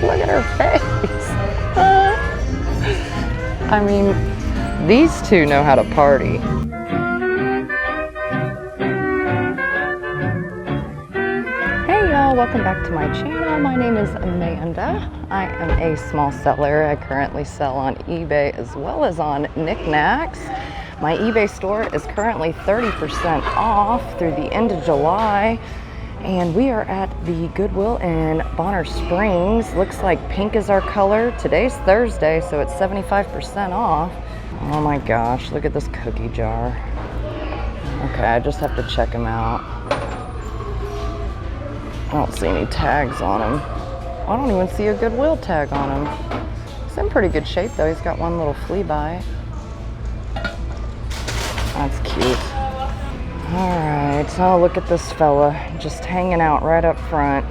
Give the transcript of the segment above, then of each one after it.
Look at her face. I mean, these two know how to party. Hey y'all, welcome back to my channel. My name is Amanda. I am a small seller. I currently sell on eBay as well as on Niknax. My eBay store is currently 30% off through the end of July. And we are at the Goodwill in Bonner Springs. Looks like pink is our color. Today's Thursday, so it's 75% off. Oh my gosh, look at this cookie jar. Okay, I just have to check him out. I don't see any tags on him. I don't even see a Goodwill tag on him. He's in pretty good shape though. He's got one little flea bite. That's cute. All right, so look at this fella just hanging out right up front.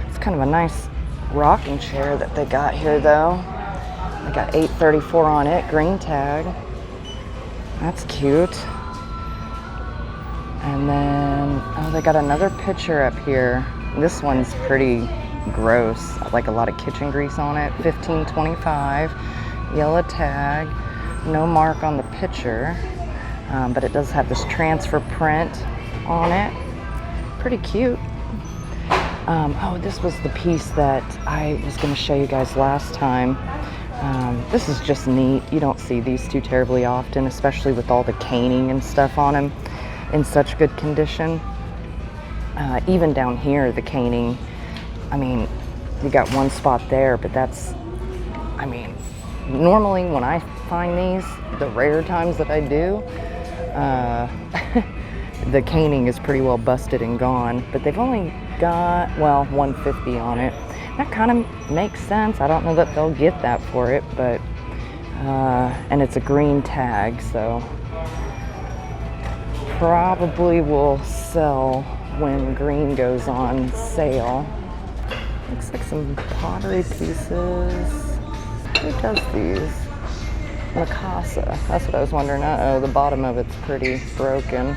It's kind of a nice rocking chair that they got here though. They got $8.34 on it, green tag. That's cute. And then, oh, they got another picture up here. This one's pretty gross, like a lot of kitchen grease on it. $15.25, yellow tag, no mark on the picture. But it does have this transfer print on it. Pretty cute. Oh, this was the piece that I was going to show you guys last time. This is just neat. You don't see these two terribly often, especially with all the caning and stuff on them in such good condition. Even down here, the caning, I mean, you got one spot there, but that's, I mean, normally when I find these, the rare times that I do, the caning is pretty well busted and gone, but they've only got, well, $150 on it. That kind of makes sense. I don't know that they'll get that for it, but and it's a green tag, so probably will sell when green goes on sale. Looks like some pottery pieces. Who does these? Mikasa. That's what I was wondering. Uh-oh, the bottom of it's pretty broken.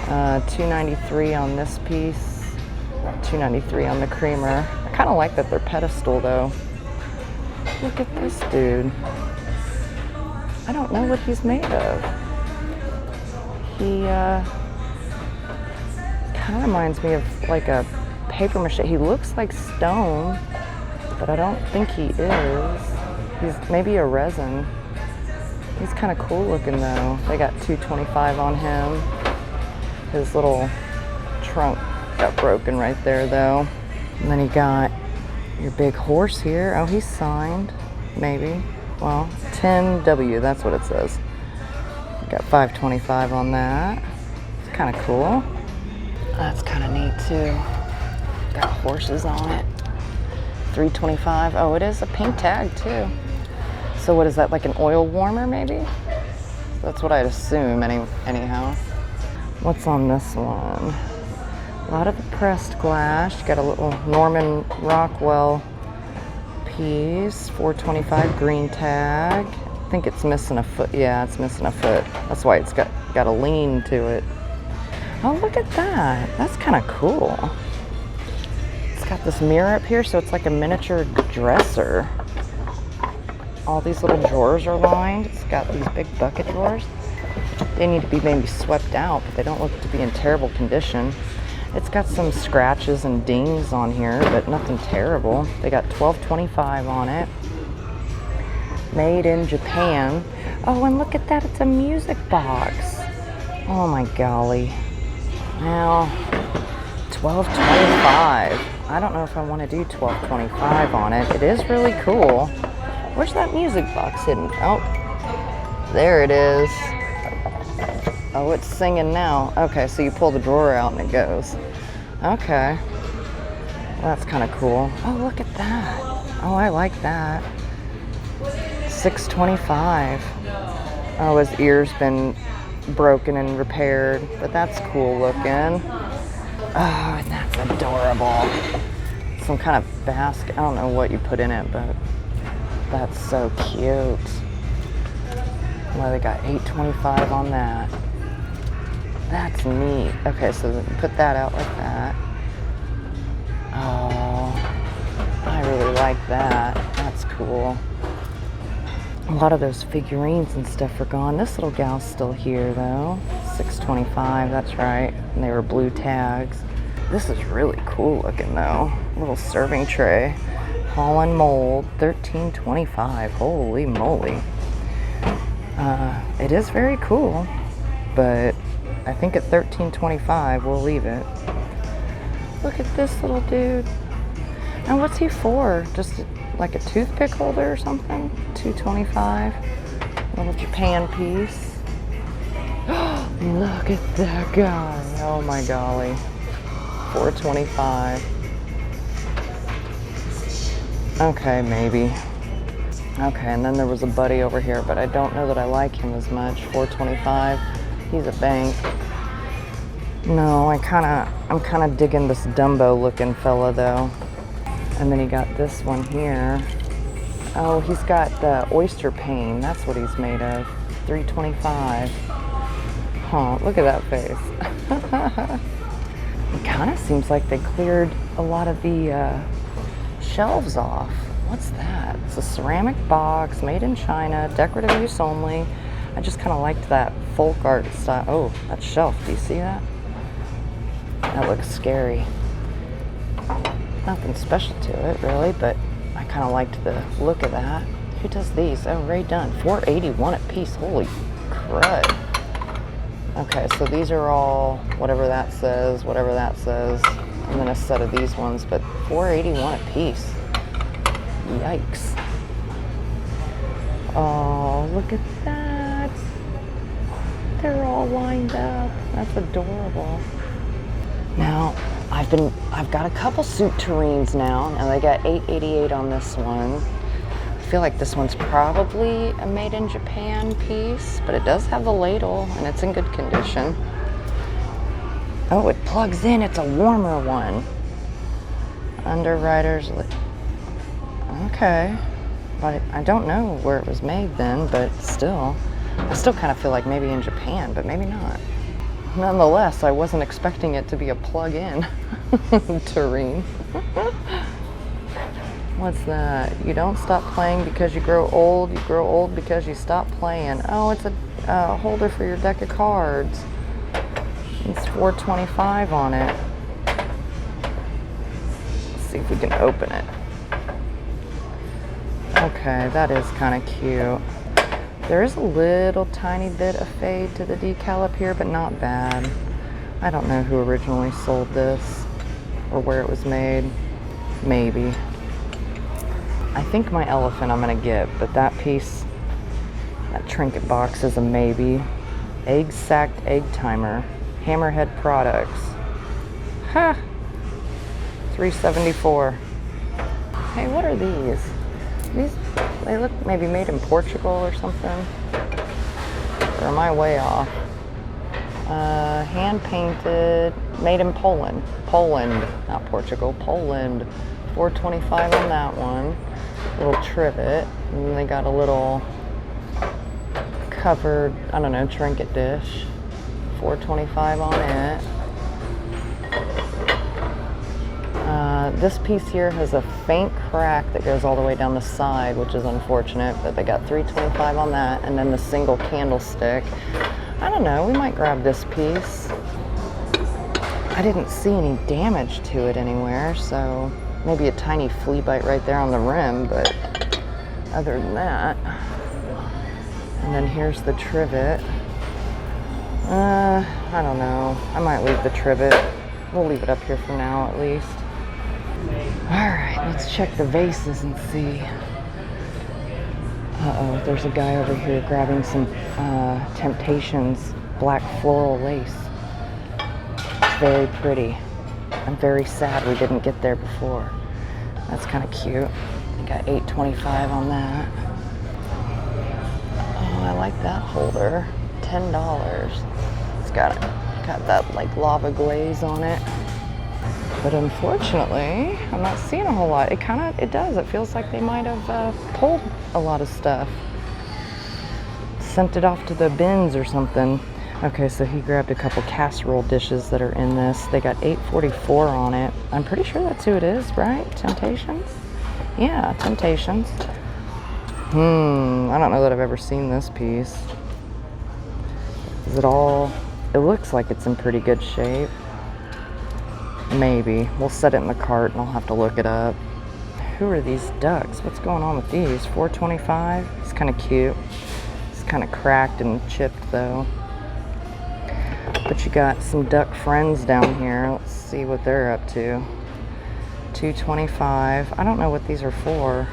$2.93 on this piece. $2.93 on the creamer. I kind of like that they're pedestal though. Look at this dude. I don't know what he's made of. He kind of reminds me of like a paper mache. He looks like stone, but I don't think he is. He's maybe a resin. He's kind of cool looking though. They got $2.25 on him. His little trunk got broken right there though. And then you got your big horse here. Oh, he's signed, maybe. Well, 10W, that's what it says. Got $5.25 on that. It's kind of cool. That's kind of neat too. Got horses on it. $3.25. Oh, it is a pink tag too. So what is that, like an oil warmer maybe? That's what I'd assume anyhow. What's on this one? A lot of the pressed glass. You got a little Norman Rockwell piece. $4.25 green tag. I think it's missing a foot. Yeah, it's missing a foot. That's why it's got a lean to it. Oh, look at that. That's kind of cool. It's got this mirror up here, so it's like a miniature dresser. All these little drawers are lined. It's got these big bucket drawers. They need to be maybe swept out, but they don't look to be in terrible condition. It's got some scratches and dings on here, but nothing terrible. They got $12.25 on it. Made in Japan. Oh, and look at that, it's a music box. Oh my golly. Now, $12.25. I don't know if I want to do $12.25 on it. It is really cool. Where's that music box hidden? Oh, there it is. Oh, it's singing now. Okay, so you pull the drawer out and it goes. Okay. Well, that's kind of cool. Oh, look at that. Oh, I like that. $6.25. Oh, his ear's been broken and repaired, but that's cool looking. Oh, and that's adorable. Some kind of basket. I don't know what you put in it, but that's so cute. Well, they got $8.25 on that. That's neat. Okay, so put that out like that. Oh, I really like like that. That's cool. A lot of those figurines and stuff are gone. This little gal's still here though. $6.25, that's right. And they were blue tags. This is really cool looking though. Little serving tray. Holland mold, $13.25. Holy moly. It is very cool, but I think at $13.25 we'll leave it. Look at this little dude. And what's he for? Just like a toothpick holder or something? $2.25. Little Japan piece. Look at that guy. Oh my golly. $4.25. Okay, maybe. Okay, and then there was a buddy over here, but I don't know that I like him as much. $4.25. He's a bank. No, I'm kind of digging this Dumbo looking fella though. And then he got this one here. Oh, he's got the oyster pane. That's what he's made of. $3.25. Huh, look at that face. It kind of seems like they cleared a lot of the shelves off. What's that? It's a ceramic box made in China, decorative use only. I just kind of liked that folk art style. Oh, that shelf, do you see that? That looks scary. Nothing special to it really, but I kind of liked the look of that. Who does these? Oh, Ray Dunn, $4.81 a piece. Holy crud. Okay, so these are all whatever that says, and then a set of these ones, but $4.81 a piece. Yikes. Oh, look at that. They're all lined up. That's adorable. Now, I've got a couple suit tureens now, and they got $8.88 on this one. I feel like this one's probably a made in Japan piece, but it does have the ladle and it's in good condition. Oh, it plugs in. It's a warmer one. Underwriters. Okay. But I don't know where it was made then, but still. I still kind of feel like maybe in Japan, but maybe not. Nonetheless, I wasn't expecting it to be a plug-in tureen. What's that? You don't stop playing because you grow old. You grow old because you stop playing. Oh, it's a holder for your deck of cards. It's $4.25 on it. Let's see if we can open it. Okay, that is kind of cute. There is a little tiny bit of fade to the decal up here, but not bad. I don't know who originally sold this or where it was made. Maybe. I think my elephant I'm gonna get, but that piece, that trinket box is a maybe. Egg sacked egg timer. Hammerhead Products. Ha! $3.74. Hey, what are these? They look maybe made in Portugal or something. Or am I way off? Hand painted, made in Poland. Poland, not Portugal, Poland. $4.25 on that one. Little trivet. And then they got a little covered, I don't know, trinket dish. $4.25 on it. This piece here has a faint crack that goes all the way down the side, which is unfortunate, but they got $3.25 on that. And then the single candlestick. I don't know, we might grab this piece. I didn't see any damage to it anywhere, so maybe a tiny flea bite right there on the rim, but other than that. And then here's the trivet. I don't know. I might leave the trivet. We'll leave it up here for now at least. Alright, let's check the vases and see. Uh-oh, there's a guy over here grabbing some Temptations black floral lace. It's very pretty. I'm very sad we didn't get there before. That's kind of cute. I got $8.25 on that. Oh, I like that holder. $10. It's got that like lava glaze on it. But unfortunately, I'm not seeing a whole lot. It does. It feels like they might have pulled a lot of stuff. Sent it off to the bins or something. Okay, so he grabbed a couple casserole dishes that are in this. They got $8.44 on it. I'm pretty sure that's who it is, right? Temptations? Yeah, Temptations. I don't know that I've ever seen this piece. Is it all... It looks like it's in pretty good shape. Maybe. We'll set it in the cart and I'll have to look it up. Who are these ducks? What's going on with these? $4.25? It's kind of cute. It's kind of cracked and chipped though. But you got some duck friends down here. Let's see what they're up to. $2.25. I don't know what these are for.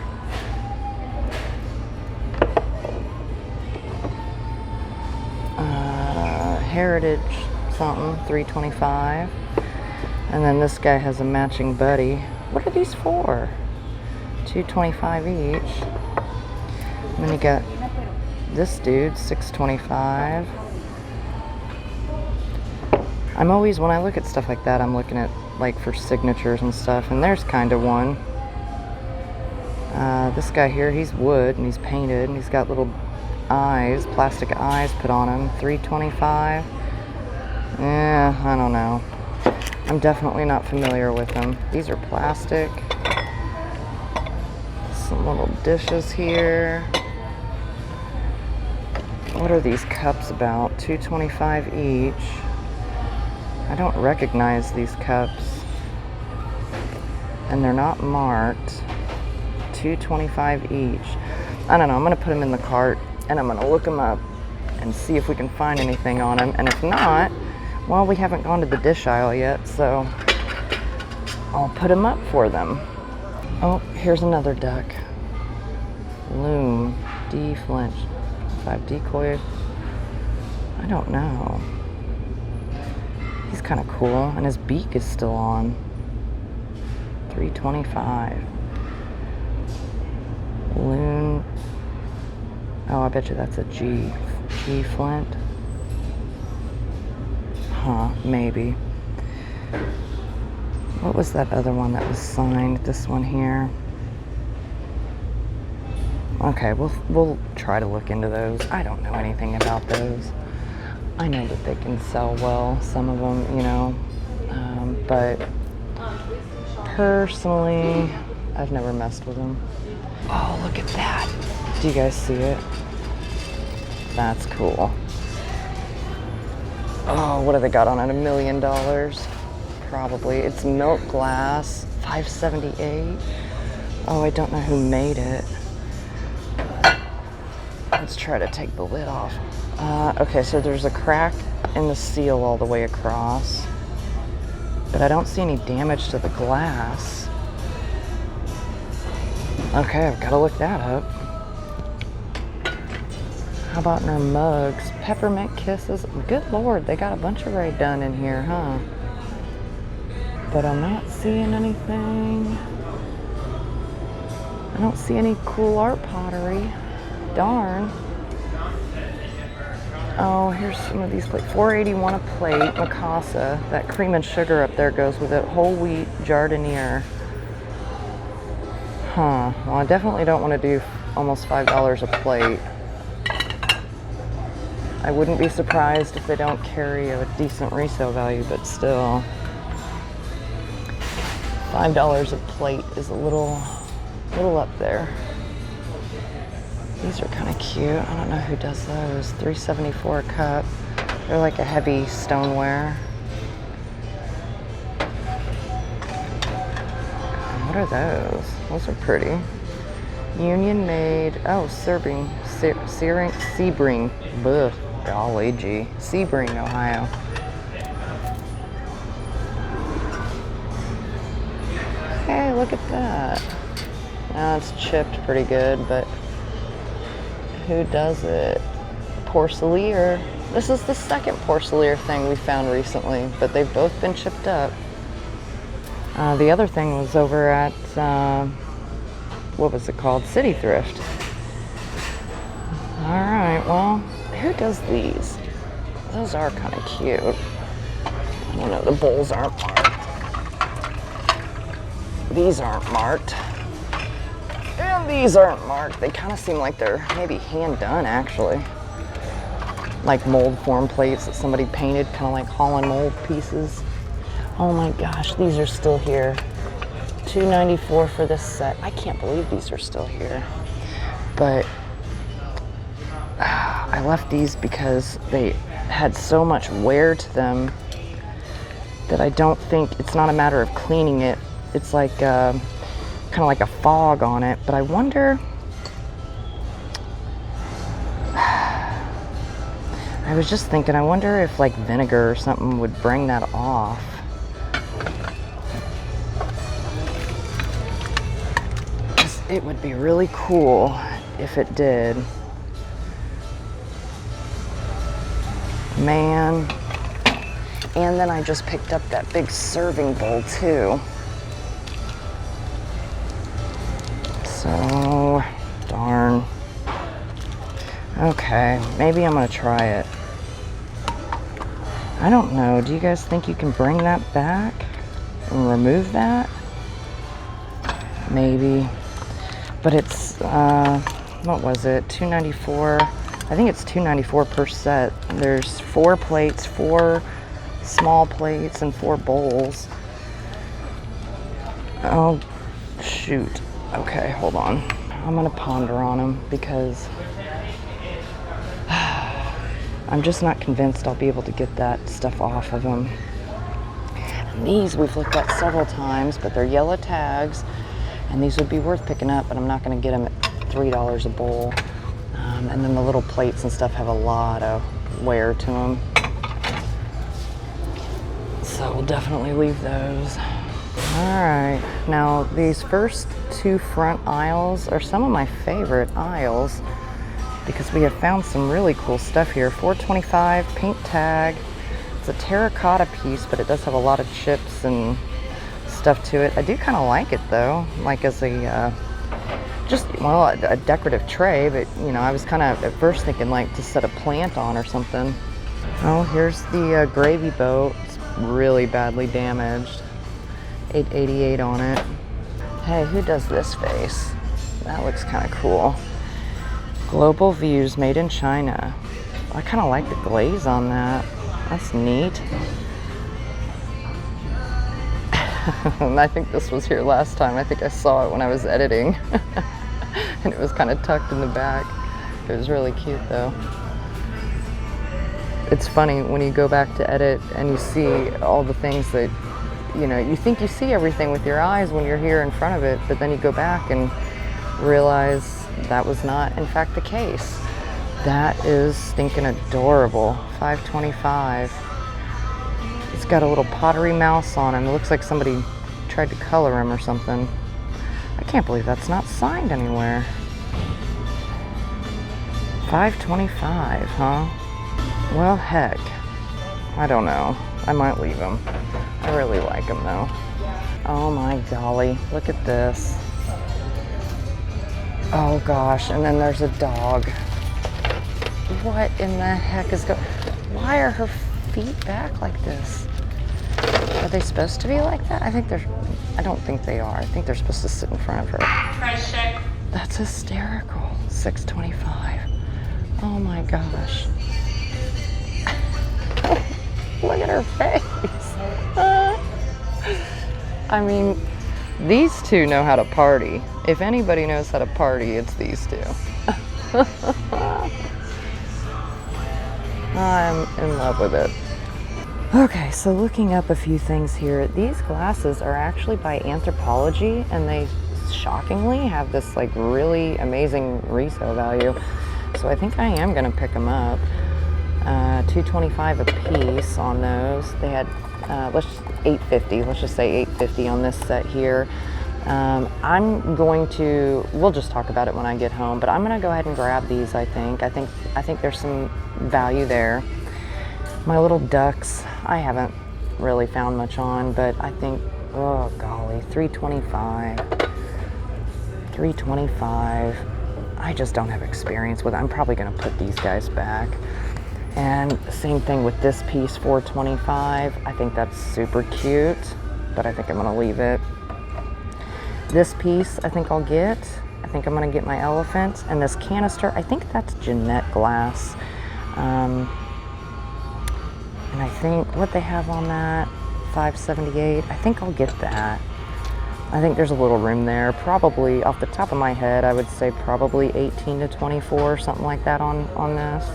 Heritage something, $3.25. And then this guy has a matching buddy. What are these for? $2.25 each. And then you got this dude, $6.25. I'm always, when I look at stuff like that, I'm looking at like for signatures and stuff, and there's kind of one. This guy here, he's wood and he's painted and he's got little eyes, plastic eyes put on him. $3.25. Yeah, I don't know. I'm definitely not familiar with them. These are plastic. Some little dishes here. What are these cups about? $2.25 each. I don't recognize these cups. And they're not marked. $2.25 each. I don't know. I'm going to put them in the cart and I'm going to look them up and see if we can find anything on them. And if not, well, we haven't gone to the dish aisle yet, so I'll put them up for them. Oh, here's another duck. Loom, D flinch, 5 decoy. I don't know. He's kind of cool, and his beak is still on. $3.25. Loon. Oh, I bet you that's a G flint. Huh, maybe. What was that other one that was signed? This one here. Okay, we'll try to look into those. I don't know anything about those. I know that they can sell well, some of them, you know, but personally, I've never messed with them. Oh, look at that. Do you guys see it? That's cool. Oh, what have they got on it? $1 million? Probably. It's milk glass, $5.78. Oh, I don't know who made it. Let's try to take the lid off. Okay, so there's a crack in the seal all the way across, but I don't see any damage to the glass. Okay, I've got to look that up. How about in our mugs? Peppermint kisses. Good Lord, they got a bunch of Raid done in here, huh? But I'm not seeing anything. I don't see any cool art pottery. Darn. Oh, here's some of these plates. $4.81 a plate. Mikasa. That cream and sugar up there goes with it. Whole wheat jardiniere. Huh. Well, I definitely don't want to do almost $5 a plate. I wouldn't be surprised if they don't carry a decent resale value, but still. $5 a plate is a little up there. These are kind of cute. I don't know who does those. $3.74 a cup. They're like a heavy stoneware. What are those? Those are pretty. Union made. Oh, Sebring. Golly gee. Sebring, Ohio. Hey, look at that. Now it's chipped pretty good, but who does it? Porcelain. This is the second porcelain thing we found recently, but they've both been chipped up. The other thing was over at, what was it called? City Thrift. All right, well, who does these? Those are kind of cute. I don't know, the bowls aren't marked. These aren't marked. And these aren't marked. They kind of seem like they're maybe hand done, actually. Like mold form plates that somebody painted, kind of like Holland mold pieces. Oh my gosh, these are still here. $2.94 for this set. I can't believe these are still here. But I left these because they had so much wear to them that I don't think, it's not a matter of cleaning it. It's like kind of like a fog on it. But I wonder, I was just thinking, I wonder if like vinegar or something would bring that off. It would be really cool if it did. Man. And then I just picked up that big serving bowl too. So, darn. Okay, maybe I'm gonna try it. I don't know, do you guys think you can bring that back and remove that? Maybe. But it's, what was it, $2.94? I think it's $2.94 per set. There's 4 plates, 4 small plates, and 4 bowls. Oh, shoot. Okay, hold on. I'm gonna ponder on them because I'm just not convinced I'll be able to get that stuff off of them. And these we've looked at several times, but they're yellow tags. And these would be worth picking up, but I'm not going to get them at $3 a bowl. And then the little plates and stuff have a lot of wear to them. So we'll definitely leave those. All right, now these first 2 front aisles are some of my favorite aisles because we have found some really cool stuff here. $4.25, pink tag. It's a terracotta piece, but it does have a lot of chips and stuff to it. I do kind of like it though, like as a a decorative tray, but you know, I was kind of at first thinking like to set a plant on or something. Oh, here's the gravy boat. It's really badly damaged. $8.88 on it. Hey, who does this face? That looks kind of cool. Global Views, made in China. I kind of like the glaze on that. That's neat. And I think this was here last time. I think I saw it when I was editing. And it was kind of tucked in the back. It was really cute though. It's funny when you go back to edit and you see all the things that, you know, you think you see everything with your eyes when you're here in front of it, but then you go back and realize that was not in fact the case. That is stinking adorable. $5.25. It's got a little pottery mouse on him. It looks like somebody tried to color him or something. I can't believe that's not signed anywhere. $5.25, huh? Well, heck. I don't know. I might leave him. I really like him though. Oh my golly, look at this. Oh gosh, and then there's a dog. What in the heck is going? Why are her feet back like this? Are they supposed to be like that? I don't think they are. I think they're supposed to sit in front of her. Price check. That's hysterical. $6.25. Oh my gosh. Look at her face. I mean, these two know how to party. If anybody knows how to party, it's these two. I'm in love with it. Okay, so looking up a few things here, these glasses are actually by Anthropology, and they shockingly have this like really amazing resale value. So I think I am gonna pick them up. $2.25 a piece on those. They had $8.50. Let's just say $8.50 on this set here. We'll just talk about it when I get home, but I'm gonna go ahead and grab these. I think there's some value there. My little ducks, I haven't really found much on, but I think, oh golly, $3.25. $3.25. I just don't have experience with it. I'm probably gonna put these guys back. And same thing with this piece, $4.25. I think that's super cute, but I think I'm gonna leave it. This piece, I think I'll get. I think I'm gonna get my elephant. And this canister, I think that's Jeanette glass. And I think what they have on that, $5.78. I think I'll get that. I think there's a little room there. Probably off the top of my head, I would say probably 18 to 24, something like that on this.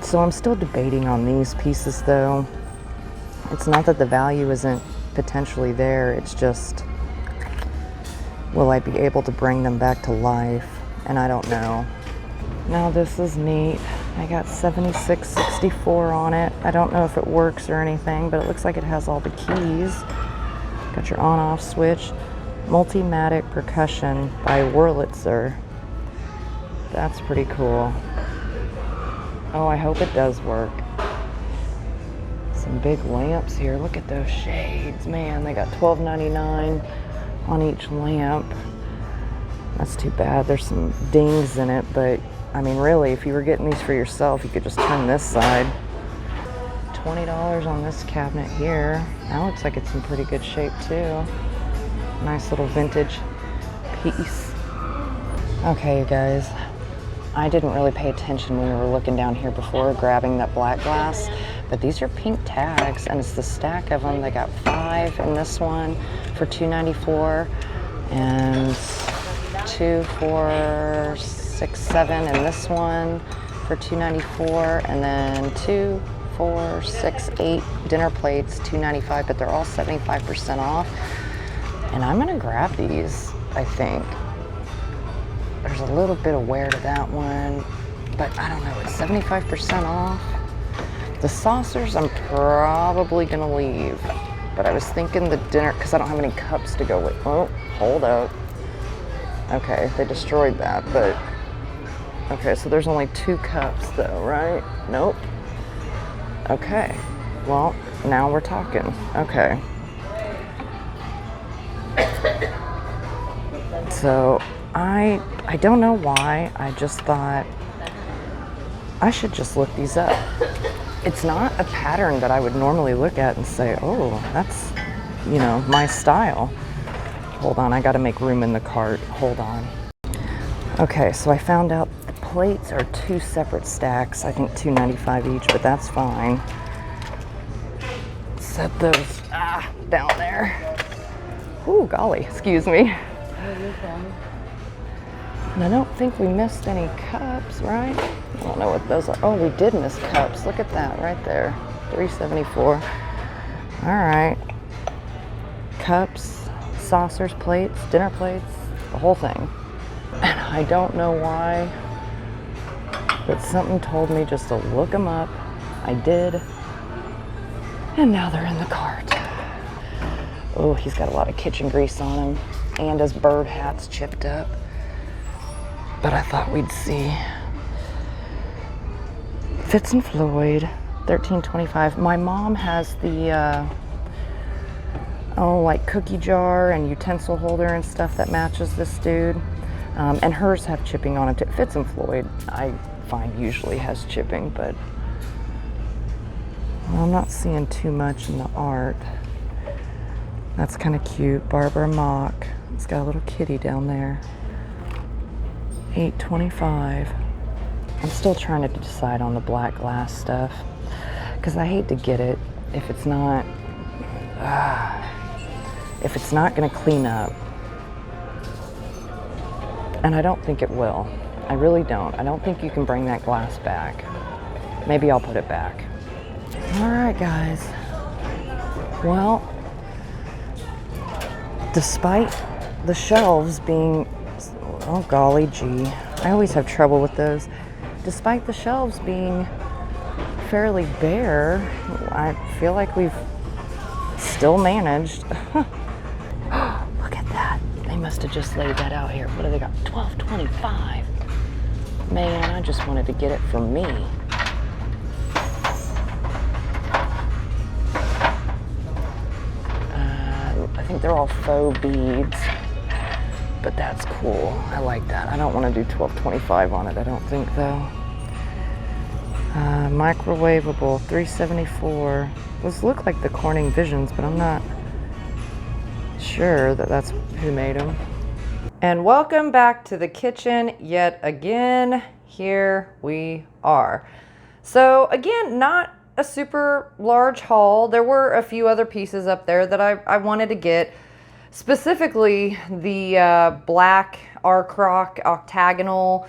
So I'm still debating on these pieces though. It's not that the value isn't potentially there, it's just, will I be able to bring them back to life? And I don't know. Now this is neat. I got 7664 on it. I don't know if it works or anything, but it looks like it has all the keys. Got your on-off switch. Multimatic percussion by Wurlitzer. That's pretty cool. Oh, I hope it does work. Some big lamps here. Look at those shades. Man, they got $12.99 on each lamp. That's too bad. There's some dings in it, but I mean, really, if you were getting these for yourself, you could just turn this side. $20 on this cabinet here. That looks like it's in pretty good shape too. Nice little vintage piece. Okay, you guys. I didn't really pay attention when we were looking down here before grabbing that black glass, but these are pink tags, and it's the stack of them. They got 5 in this one for $2.94, and 2, 4, 6, 7 in this one for $2.94, and then 2, 4, 6, 8 dinner plates, $2.95, but they're all 75% off. And I'm gonna grab these, I think. There's a little bit of wear to that one, but I don't know, it's 75% off. The saucers I'm probably gonna leave, but I was thinking the dinner, because I don't have any cups to go with. Oh, hold up. Okay, they destroyed that, but okay, so there's only 2 cups though, right? Nope. Okay, well, now we're talking. Okay. So I don't know why, I just thought I should just look these up. It's not a pattern that I would normally look at and say, oh, that's, you know, my style. Hold on, I gotta make room in the cart. Hold on. Okay, so I found out the plates are 2 separate stacks. I think $2.95 each, but that's fine. Set those down there. Ooh, golly, excuse me. And I don't think we missed any cups, right? I don't know what those are. Oh, we did miss cups. Look at that right there. $3.74. All right. Cups, saucers, plates, dinner plates, the whole thing. And I don't know why, but something told me just to look them up. I did. And now they're in the cart. Oh, he's got a lot of kitchen grease on him, and his bird hat's chipped up. But I thought we'd see. Fitz and Floyd, $13.25. My mom has the like cookie jar and utensil holder and stuff that matches this dude, and hers have chipping on it. Fitz and Floyd, I find, usually has chipping, but well, I'm not seeing too much in the art. That's kind of cute. Barbara Mock. It's got a little kitty down there. $8.25. I'm still trying to decide on the black glass stuff, because I hate to get it if it's not going to clean up. And I don't think it will. I really don't. I don't think you can bring that glass back. Maybe I'll put it back. All right, guys. Well, despite the shelves being, oh golly gee, I always have trouble with those. Despite the shelves being fairly bare, I feel like we've still managed. Look at that. They must have just laid that out here. What do they got? $12.25. Man, I just wanted to get it for me. I think they're all faux beads, but that's cool. I like that. I don't want to do $12.25 on it, I don't think, though. Microwavable, $3.74. Those look like the Corning Visions, but I'm not sure that that's who made them. And welcome back to the kitchen yet again. Here we are. So again, not a super large haul. There were a few other pieces up there that I wanted to get, specifically the black R-Croc octagonal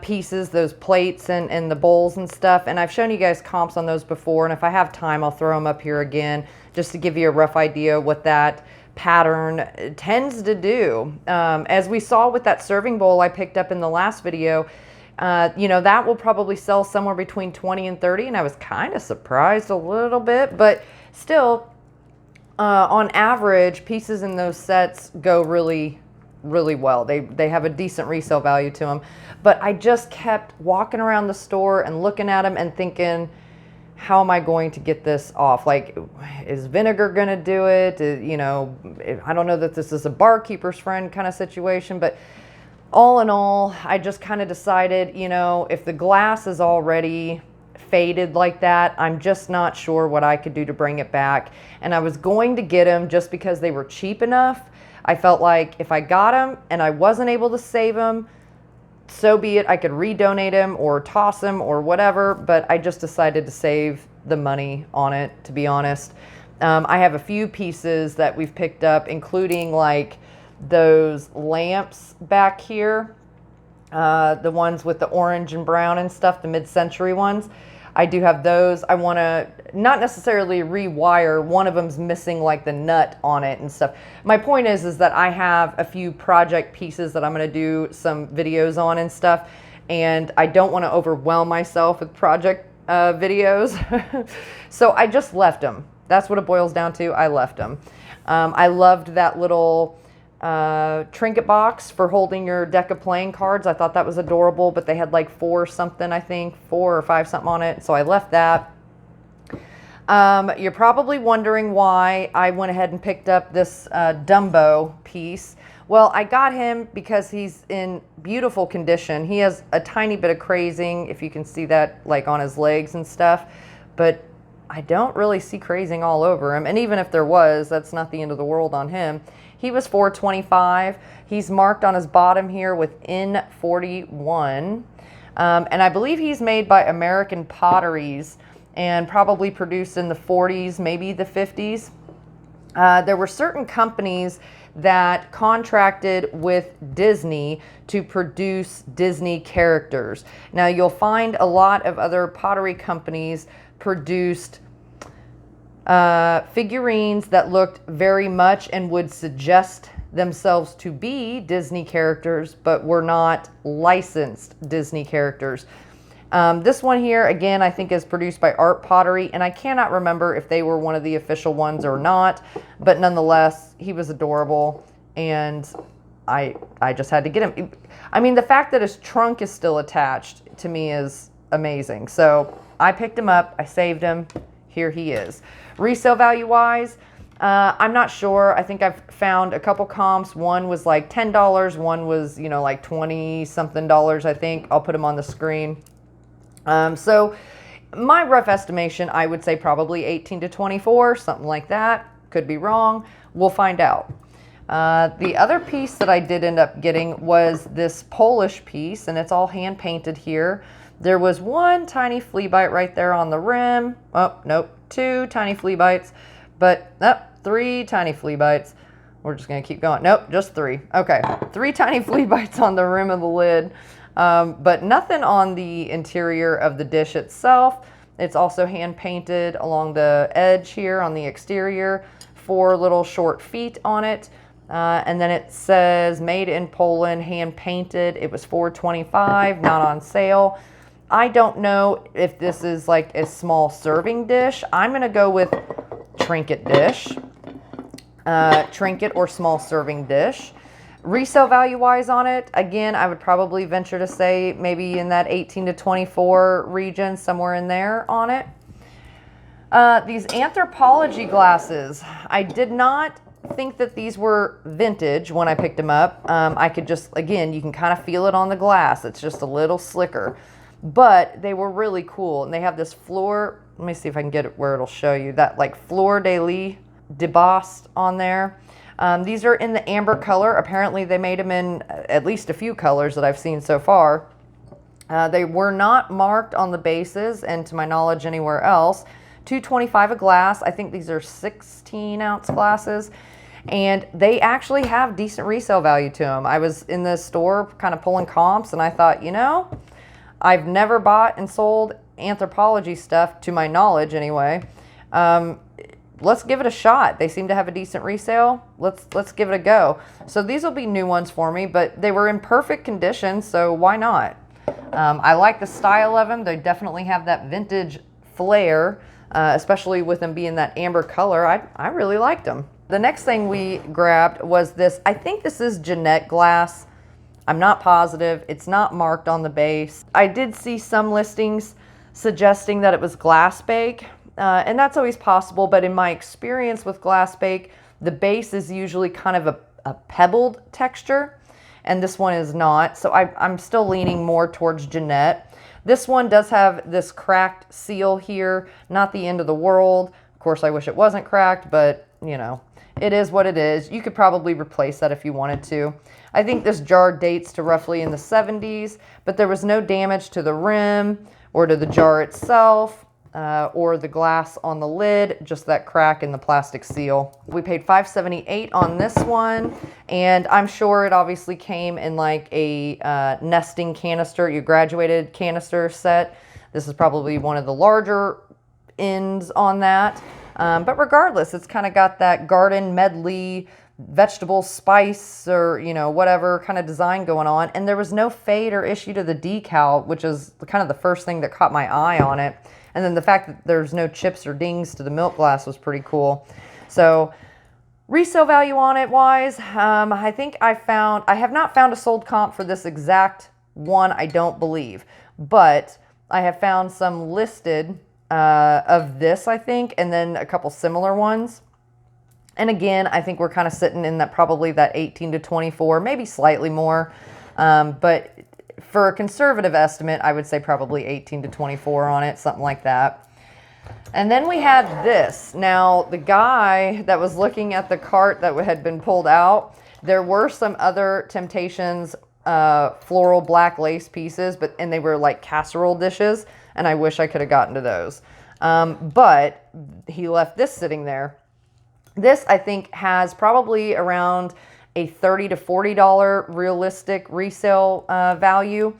pieces, those plates and the bowls and stuff. And I've shown you guys comps on those before, and if I have time, I'll throw them up here again just to give you a rough idea what that pattern tends to do. As we saw with that serving bowl I picked up in the last video, you know, that will probably sell somewhere between 20 and 30, and I was kind of surprised a little bit, but still, on average, pieces in those sets go really well. They have a decent resale value to them. But I just kept walking around the store and looking at them and thinking, how am I going to get this off? Like, is vinegar going to do it? You know, I don't know that this is a barkeeper's friend kind of situation, but all in all, I just kind of decided, you know, if the glass is already faded like that, I'm just not sure what I could do to bring it back. And I was going to get them just because they were cheap enough. I felt like if I got them and I wasn't able to save them, so be it. I could redonate them or toss them or whatever, but I just decided to save the money on it, to be honest. I have a few pieces that we've picked up, including like those lamps back here, the ones with the orange and brown and stuff, the mid-century ones. I do have those. I want to not necessarily rewire. One of them's missing like the nut on it and stuff. My point is that I have a few project pieces that I'm going to do some videos on and stuff, and I don't want to overwhelm myself with project videos. So I just left them. That's what it boils down to. I left them. I loved that little trinket box for holding your deck of playing cards. I thought that was adorable, but they had like 4 something, I think 4 or 5 something on it, so I left that. You're probably wondering why I went ahead and picked up this Dumbo piece. Well, I got him because he's in beautiful condition. He has a tiny bit of crazing, if you can see that, like on his legs and stuff, but I don't really see crazing all over him, and even if there was, that's not the end of the world on him. He was $4.25. He's marked on his bottom here with N41. And I believe he's made by American Potteries and probably produced in the 40s, maybe the 50s. There were certain companies that contracted with Disney to produce Disney characters. Now you'll find a lot of other pottery companies produced figurines that looked very much and would suggest themselves to be Disney characters, but were not licensed Disney characters. This one here, again, I think is produced by Art Pottery, and I cannot remember if they were one of the official ones or not, but nonetheless, he was adorable, and I just had to get him. I mean, the fact that his trunk is still attached to me is amazing. So I picked him up, I saved him, here he is. Resale value wise, I'm not sure. I think I've found a couple comps. One was like $10, one was, you know, like 20 something dollars, I think. I'll put them on the screen. So my rough estimation, I would say probably 18 to 24, something like that. Could be wrong. We'll find out. The other piece that I did end up getting was this Polish piece, and it's all hand painted here. There was one tiny flea bite right there on the rim. Oh, nope, 2 tiny flea bites, but nope, 3 tiny flea bites. We're just gonna keep going. Nope, just 3. Okay, 3 tiny flea bites on the rim of the lid, but nothing on the interior of the dish itself. It's also hand painted along the edge here on the exterior, 4 little short feet on it. And then it says made in Poland, hand painted. It was $4.25, not on sale. I don't know if this is like a small serving dish. I'm gonna go with trinket dish, trinket or small serving dish. Resale value wise on it, again, I would probably venture to say maybe in that 18 to 24 region, somewhere in there on it. These Anthropologie glasses, I did not think that these were vintage when I picked them up. I could just, again, you can kind of feel it on the glass. It's just a little slicker, but they were really cool. And they have this fleur, let me see if I can get it where it'll show you that, like fleur de lis debossed on there. These are in the amber color. Apparently they made them in at least a few colors that I've seen so far. They were not marked on the bases, and to my knowledge anywhere else. $2.25 a glass. I think these are 16-ounce glasses. and they actually have decent resale value to them. I was in the store kind of pulling comps, and I thought, you know, I've never bought and sold Anthropologie stuff, to my knowledge anyway. Let's give it a shot. They seem to have a decent resale. Let's give it a go. So these will be new ones for me, but they were in perfect condition, so why not? I like the style of them. They definitely have that vintage flair, especially with them being that amber color. I really liked them. The next thing we grabbed was this. I think this is Jeanette glass. I'm not positive. It's not marked on the base. I did see some listings suggesting that it was glass bake. And that's always possible, but in my experience with glass bake, the base is usually kind of a pebbled texture, and this one is not. So I'm still leaning more towards Jeanette. This one does have this cracked seal here, not the end of the world. Of course, I wish it wasn't cracked, but you know, it is what it is. You could probably replace that if you wanted to. I think this jar dates to roughly in the 70s, but there was no damage to the rim or to the jar itself. Or the glass on the lid, just that crack in the plastic seal. We paid $5.78 on this one, and I'm sure it obviously came in like a nesting canister, your graduated canister set. This is probably one of the larger ends on that. But regardless, it's kind of got that garden medley, vegetable spice, or you know, whatever kind of design going on. And there was no fade or issue to the decal, which is kind of the first thing that caught my eye on it. And then the fact that there's no chips or dings to the milk glass was pretty cool. So resale value on it wise, I think I have not found a sold comp for this exact one, I don't believe. But I have found some listed of this, I think, and then a couple similar ones. And again, I think we're kind of sitting in that probably that 18 to 24, maybe slightly more. But for a conservative estimate, I would say probably 18 to 24 on it, something like that. And then we had this. Now, the guy that was looking at the cart that had been pulled out, there were some other Temptations floral black lace pieces, and they were like casserole dishes, and I wish I could have gotten to those. But he left this sitting there. This, I think, has probably around a $30 to $40 realistic resale value.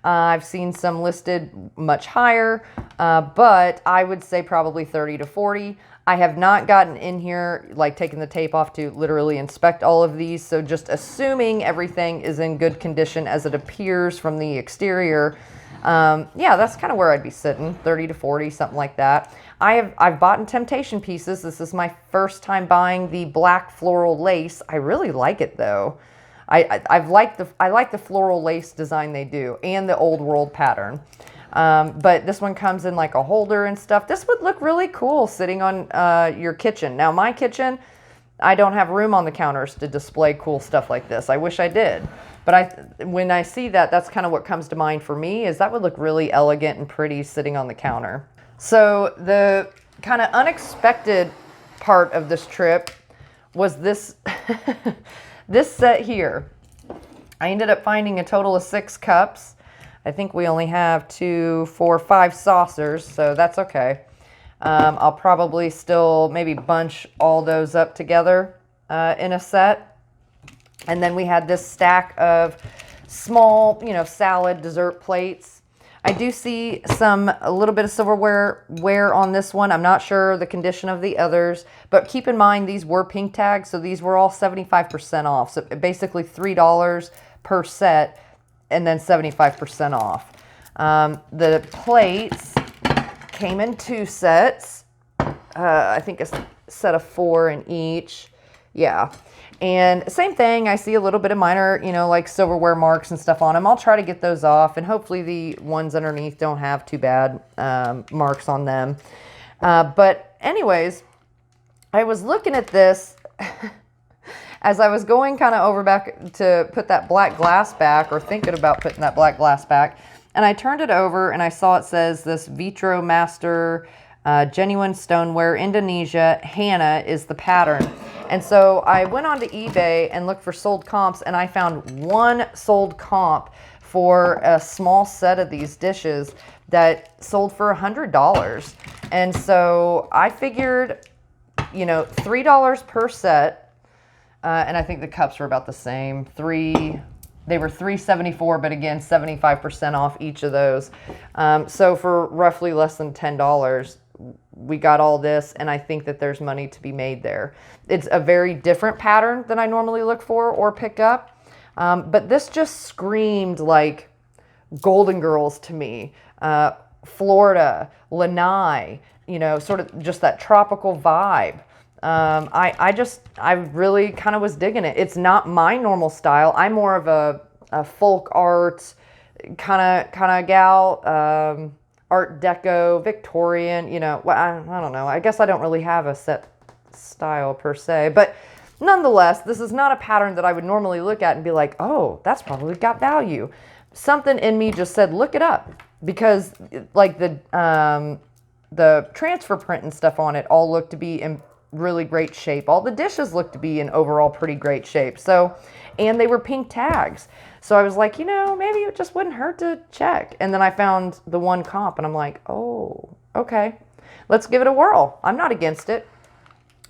I've seen some listed much higher, but I would say probably 30 to 40. I have not gotten in here, like taking the tape off to literally inspect all of these. So just assuming everything is in good condition as it appears from the exterior, yeah, that's kind of where I'd be sitting, 30 to 40, something like that. I've bought in Temptation pieces. This is my first time buying the black floral lace. I really like it though. I like the floral lace design they do and the old world pattern. But this one comes in like a holder and stuff. This would look really cool sitting on your kitchen. Now my kitchen, I don't have room on the counters to display cool stuff like this. I wish I did. But when I see that, that's kind of what comes to mind for me, is that would look really elegant and pretty sitting on the counter. So the kind of unexpected part of this trip was this, this set here. I ended up finding a total of 6 cups. I think we only have 2, 4, 5 saucers, so that's okay. I'll probably still maybe bunch all those up together in a set. And then we had this stack of small, you know, salad dessert plates. I do see a little bit of silverware wear on this one. I'm not sure the condition of the others, but keep in mind these were pink tags, so these were all 75% off. So basically $3 per set and then 75% off. The plates came in 2 sets. I think a set of 4 in each. Yeah. And same thing, I see a little bit of minor, you know, like silverware marks and stuff on them. I'll try to get those off, and hopefully the ones underneath don't have too bad marks on them. But anyways, I was looking at this as I was going kind of over back to put that black glass back, or thinking about putting that black glass back. And I turned it over and I saw it says this Vitro Master Genuine Stoneware Indonesia Hannah is the pattern. And so I went onto eBay and looked for sold comps, and I found 1 sold comp for a small set of these dishes that sold for $100. And so I figured, you know, $3 per set. And I think the cups were about the same. They were $3.74, but again, 75% off each of those. So for roughly less than $10, we got all this, and I think that there's money to be made there. It's a very different pattern than I normally look for or pick up. But this just screamed like Golden Girls to me. Florida, lanai, you know, sort of just that tropical vibe. I really kind of was digging it. It's not my normal style. I'm more of a folk art kind of gal, art deco, Victorian, you know, well, I don't know. I guess I don't really have a set style per se, but nonetheless, this is not a pattern that I would normally look at and be like, oh, that's probably got value. Something in me just said, look it up, because like the transfer print and stuff on it all looked to be in really great shape. All the dishes looked to be in overall pretty great shape. So, and they were pink tags. So I was like, you know, maybe it just wouldn't hurt to check. And then I found the one comp and I'm like, oh, okay, let's give it a whirl. I'm not against it.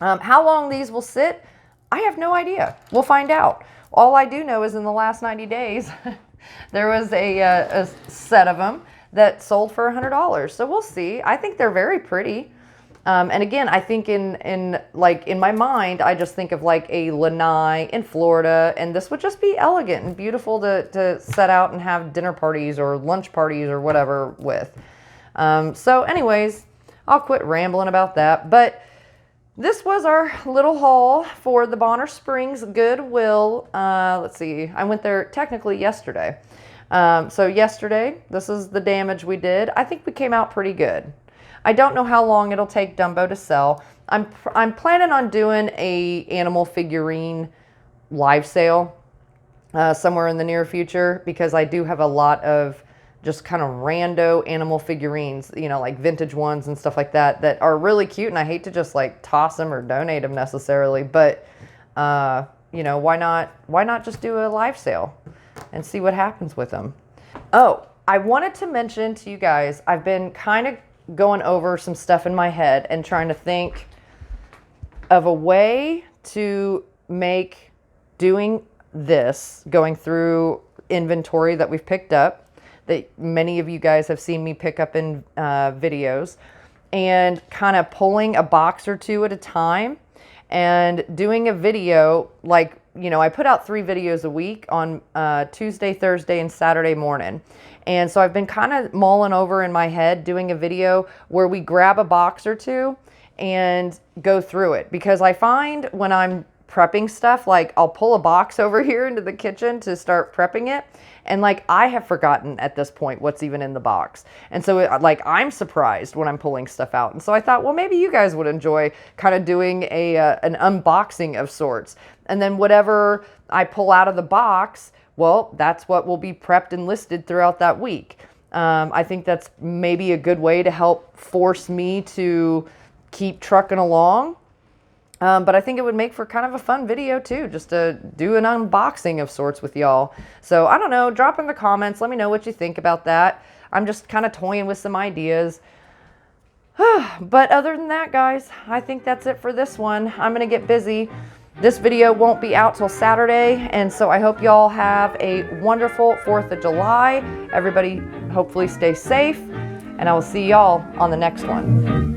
How long these will sit, I have no idea. We'll find out. All I do know is in the last 90 days, there was a set of them that sold for $100. So we'll see. I think they're very pretty. And again, I think in my mind, I just think of like a lanai in Florida, and this would just be elegant and beautiful to set out and have dinner parties or lunch parties or whatever with. So anyways, I'll quit rambling about that. But this was our little haul for the Bonner Springs Goodwill. Let's see, I went there technically yesterday. So yesterday, this is the damage we did. I think we came out pretty good. I don't know how long it'll take Dumbo to sell. I'm planning on doing a animal figurine live sale somewhere in the near future, because I do have a lot of just kind of rando animal figurines, you know, like vintage ones and stuff like that, that are really cute, and I hate to just like toss them or donate them necessarily, but you know, why not just do a live sale and see what happens with them. Oh, I wanted to mention to you guys, I've been kind of going over some stuff in my head and trying to think of a way to make doing this, going through inventory that we've picked up, that many of you guys have seen me pick up in videos, and kind of pulling a box or two at a time and doing a video. Like, you know, I put out 3 videos a week on Tuesday, Thursday, and Saturday morning. And so I've been kind of mulling over in my head doing a video where we grab a box or two and go through it. Because I find when I'm prepping stuff, like I'll pull a box over here into the kitchen to start prepping it, and like I have forgotten at this point what's even in the box. And so like I'm surprised when I'm pulling stuff out. And so I thought, well, maybe you guys would enjoy kind of doing an unboxing of sorts. And then whatever I pull out of the box, well, that's what will be prepped and listed throughout that week. I think that's maybe a good way to help force me to keep trucking along. But I think it would make for kind of a fun video too, just to do an unboxing of sorts with y'all. So I don't know, drop in the comments. Let me know what you think about that. I'm just kind of toying with some ideas. But other than that, guys, I think that's it for this one. I'm going to get busy. This video won't be out till Saturday, and so I hope y'all have a wonderful 4th of July. Everybody hopefully stay safe, and I will see y'all on the next one.